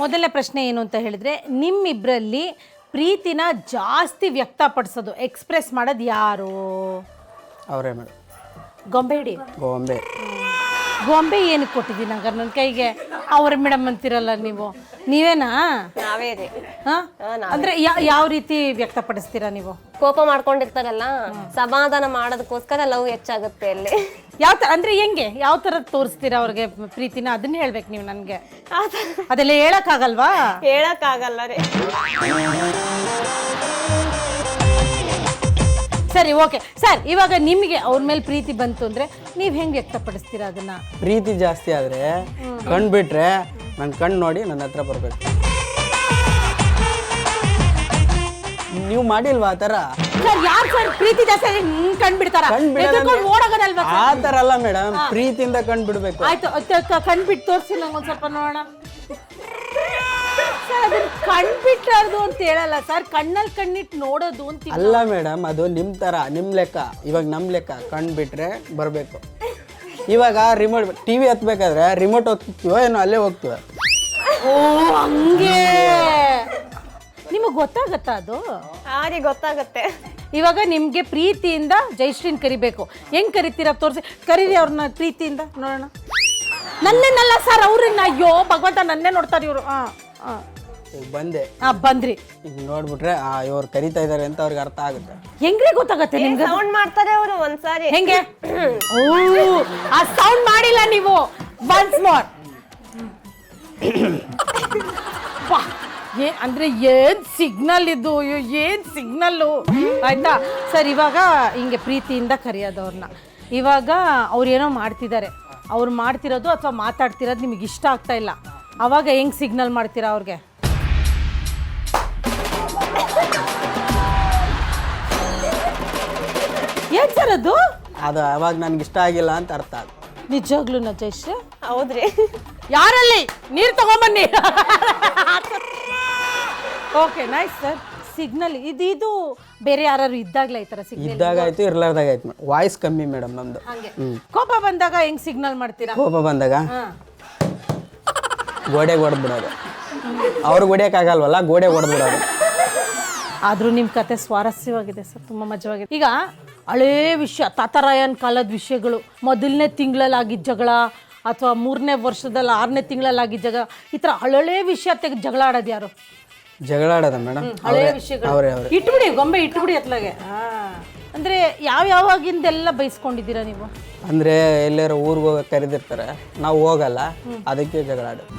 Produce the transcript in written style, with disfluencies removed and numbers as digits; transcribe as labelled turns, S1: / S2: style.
S1: ಮೊದಲನೇ ಪ್ರಶ್ನೆ ಏನು ಅಂತ ಹೇಳಿದ್ರೆ, ನಿಮ್ಮಿಬ್ಬರಲ್ಲಿ ಪ್ರೀತಿನ ಜಾಸ್ತಿ ವ್ಯಕ್ತಪಡಿಸೋದು, ಎಕ್ಸ್ಪ್ರೆಸ್ ಮಾಡೋದು ಯಾರು?
S2: ಅವರೇ ಮೇಡಮ್.
S1: ಗೊಂಬೆ ಹಿಡಿ. ಗೊಂಬೆ ಏನಕ್ಕೆ ಕೊಟ್ಟಿದ್ದೀನಿ ಹಂಗಾರೆ ನನ್ನ ಕೈಗೆ? ಅವ್ರ ಮೇಡಮ್ ಅಂತಿರಲ್ಲ ನೀವು, ನೀವೇನಾ?
S3: ನಾವೇ ರೀ.
S1: ಅಂದ್ರೆ ಯಾವ ರೀತಿ ವ್ಯಕ್ತಪಡಿಸ್ತೀರಾ ನೀವು?
S3: ಕೋಪ ಮಾಡ್ಕೊಂಡಿರ್ತಾರಲ್ಲ, ಸಮಾಧಾನ ಮಾಡೋದಕ್ಕೋಸ್ಕರ ಲವ್ ಹೆಚ್ಚಾಗುತ್ತೆ ಅಲ್ಲಿ.
S1: ಯಾವ ತರ ಅಂದ್ರೆ ಹೆಂಗೆ, ಯಾವ ತರ ತೋರಿಸ್ತೀರಾ ಅವ್ರಿಗೆ ಪ್ರೀತಿನ? ಅದನ್ನ ಹೇಳ್ಬೇಕು ನೀವು ನನಗೆ. ಅದೆಲ್ಲ ಹೇಳಕ್ಕಾಗಲ್ವಾ?
S3: ಹೇಳಕ್ಕಾಗಲ್ಲ ರೀ.
S1: ಸರಿ, ಓಕೆ ಸರ್. ಇವಾಗ ನಿಮಗೆ ಅವ್ರ ಮೇಲೆ ಪ್ರೀತಿ ಬಂತು ಅಂದ್ರೆ ನೀವು ಹೆಂಗೆ ವ್ಯಕ್ತಪಡಿಸ್ತೀರಾ ಅದನ್ನ?
S2: ಪ್ರೀತಿ ಜಾಸ್ತಿ ಆದ್ರೆ ಕಣ್ ಬಿಟ್ರೆ ನನ್ನ ಕಣ್ಣು ನೋಡಿ ನನ್ನ ಹತ್ರ ಬರ್ಬೇಕು. ನೀವು ಮಾಡಿಲ್ವಾ ಆ ಥರ?
S1: ಸರ್ ಯಾರು ಸರ್ ಪ್ರೀತಿ ಜಾಸ್ತಿ ಕಂಡ್ಬಿಡ್ತಾರ? ಓಡೋಗೋದಲ್ವಾ?
S2: ಆ ಥರ ಅಲ್ಲ ಮೇಡಮ್, ಪ್ರೀತಿಯಿಂದ ಕಣ್ ಬಿಡ್ಬೇಕು.
S1: ಆಯ್ತು, ಕಣ್ಬಿಟ್ಟು ತೋರಿಸಿ ನಂಗೆ ಒಂದು ಸ್ವಲ್ಪ ನೋಡೋಣ. ಸರ್ ಅದನ್ನ ಕಣ್ಬಿಟ್ಟಾರ್ದು ಅಂತ ಹೇಳಲ್ಲ ಸರ್, ಕಣ್ಣಲ್ಲಿ ಕಣ್ಣಿಟ್ಟು ನೋಡೋದು ಅಂತ.
S2: ಅಲ್ಲ ಮೇಡಮ್, ಅದು ನಿಮ್ಮ ಥರ, ನಿಮ್ಮ ಲೆಕ್ಕ. ಇವಾಗ ನಮ್ಮ ಲೆಕ್ಕ ಕಣ್ ಬಿಟ್ರೆ ಬರಬೇಕು. ಇವಾಗ ರಿಮೋಟ್ ಟಿವಿ ಹತ್ಬೇಕಾದ್ರೆ ರಿಮೋಟ್ ಹೋಗ್ತೀವೋ ಏನೋ ಅಲ್ಲೇ ಹೋಗ್ತೀವ.
S1: ಓ ಹಂಗೆ ನಿಮಗೆ ಗೊತ್ತಾಗತ್ತಾ ಅದು?
S3: ಹಾರಿ ಗೊತ್ತಾಗತ್ತೆ.
S1: ಇವಾಗ ನಿಮಗೆ ಪ್ರೀತಿಯಿಂದ ಜಯಶ್ರೀನ್ ಕರಿಬೇಕು, ಹೆಂಗ್ ಕರಿತೀರಾ ತೋರಿಸಿ. ಕರೀರಿ ಅವ್ರನ್ನ ಪ್ರೀತಿಯಿಂದ ನೋಡೋಣ. ನನ್ನೇನಲ್ಲ ಸರ್, ಅವ್ರನ್ನ. ಅಯ್ಯೋ ಭಗವಂತ, ನನ್ನೇ ನೋಡ್ತಾರೆ ಇವರು.
S2: ಈಗ ಬಂದೆ,
S1: ಬಂದ್ರಿ.
S2: ಈಗ ನೋಡ್ಬಿಟ್ರೆ ಇವ್ರು ಕರಿತಾ ಇದಾರೆ ಅಂತ ಅವ್ರಿಗೆ ಅರ್ಥ ಆಗುತ್ತೆ.
S1: ಹೆಂಗ್ರೆ ಗೊತ್ತಾಗತ್ತೆ ನಿಮ್ಗೆ?
S3: ಸೌಂಡ್ ಮಾಡ್ತಾರೆ ಅವರು ಒಂದ್ಸಾರಿ.
S1: ಹೆಂಗೆ? ಓ ಆ ಸೌಂಡ್ ಮಾಡಿಲ್ಲ ನೀವು. Once more. ಅಂದ್ರೆ ಏನ್ ಸಿಗ್ನಲ್ ಇದು, ಏನ್ ಸಿಗ್ನಲ್ಲು. ಆಯ್ತಾ ಸರ್, ಇವಾಗ ಹಿಂಗೆ ಪ್ರೀತಿಯಿಂದ ಕರೆಯೋದು ಅವ್ರನ್ನ. ಇವಾಗ ಅವ್ರು ಏನೋ ಮಾಡ್ತಿದ್ದಾರೆ, ಅವ್ರು ಮಾಡ್ತಿರೋದು ಅಥವಾ ಮಾತಾಡ್ತಿರೋದು ನಿಮಗೆ ಇಷ್ಟ ಆಗ್ತಾ ಇಲ್ಲ, ಅವಾಗ ಹೆಂಗ್ ಸಿಗ್ನಲ್ ಮಾಡ್ತೀರಾ ಅವ್ರಿಗೆ? ಏನ್ ಸರ್ ಅದು?
S2: ಅದು ಅವಾಗ ನನ್ಗೆ ಇಷ್ಟ ಆಗಿಲ್ಲ ಅಂತ ಅರ್ಥ ಆಗುತ್ತೆ.
S1: ನಿಜವಾಗ್ಲೂ ಜಯಶ್ರೀ?
S3: ಹೌದ್ರಿ.
S1: ಯಾರಲ್ಲಿ ನೀರು ತಗೊಂಬನ್ನಿ. Okay nice sir. ಸಿಗ್ನಲ್ ಇದು ಬೇರೆ ಯಾರು ಇದ್ದಾಗಲೇ ಈ ಥರ ಸಿಗ್ನಲ್?
S2: ಇದ್ದಾಗ ಆಯ್ತು, ಇರ್ಲಾರ್ದಾಗ ಆಯ್ತು. ವಾಯ್ಸ್ ಕಮ್ಮಿ ಮೇಡಮ್ ನಮ್ದು.
S1: ಕೋಪ ಬಂದಾಗ ಹೆಂಗ್ ಸಿಗ್ನಲ್ ಮಾಡ್ತೀರಾ?
S2: ಕೋಪ ಬಂದಾಗ ಗೋಡೆಗೆ ಹೊಡೆದ್ಬಿಡೋದು. ಅವ್ರಿಗೆ ಹೊಡಿಯೋಕ್ಕಾಗಲ್ವಲ್ಲ, ಗೋಡೆಗೆ ಹೊಡೆದ್ಬಿಡೋದು.
S1: ಆದರೂ ನಿಮ್ಮ ಕತೆ ಸ್ವಾರಸ್ಯವಾಗಿದೆ ಸರ್, ತುಂಬ ಮಜವಾಗಿದೆ. ಈಗ ಹಳೇ ವಿಷಯ, ತಾತರಾಯನ್ ಕಾಲದ ವಿಷಯಗಳು, ಮೊದಲನೇ ತಿಂಗಳಲ್ಲಿ ಆಗಿದ್ದ ಜಗಳ ಅಥವಾ 3ನೇ ವರ್ಷದಲ್ಲಿ 6ನೇ ತಿಂಗಳಲ್ಲಿ ಆಗಿದ್ದ ಜಗಳ, ಈ ಥರ ಹಳೇ ವಿಷಯ ತೆಗೆದು ಜಗಳ ಆಡೋದು ಯಾರು?
S2: ಜಗಳ ಆಡೋದ ಮೇಡಮ್?
S1: ಹಳೇ ವಿಷಯಗಳು ಇಟ್ಬಿಡಿ, ಗೊಂಬೆ ಇಟ್ಬಿಡಿ ಅತ್ಲಾಗೆ. ಅಂದರೆ ಯಾವಾಗಿಂದೆಲ್ಲ ಬೈಸ್ಕೊಂಡಿದ್ದೀರಾ ನೀವು?
S2: ಅಂದರೆ ಎಲ್ಲಾರು ಊರಿಗೆ ಹೋಗಕ್ಕೆ ಕರೆದಿರ್ತಾರೆ, ನಾವು ಹೋಗಲ್ಲ, ಅದಕ್ಕೆ ಜಗಳ ಆಡೋದು.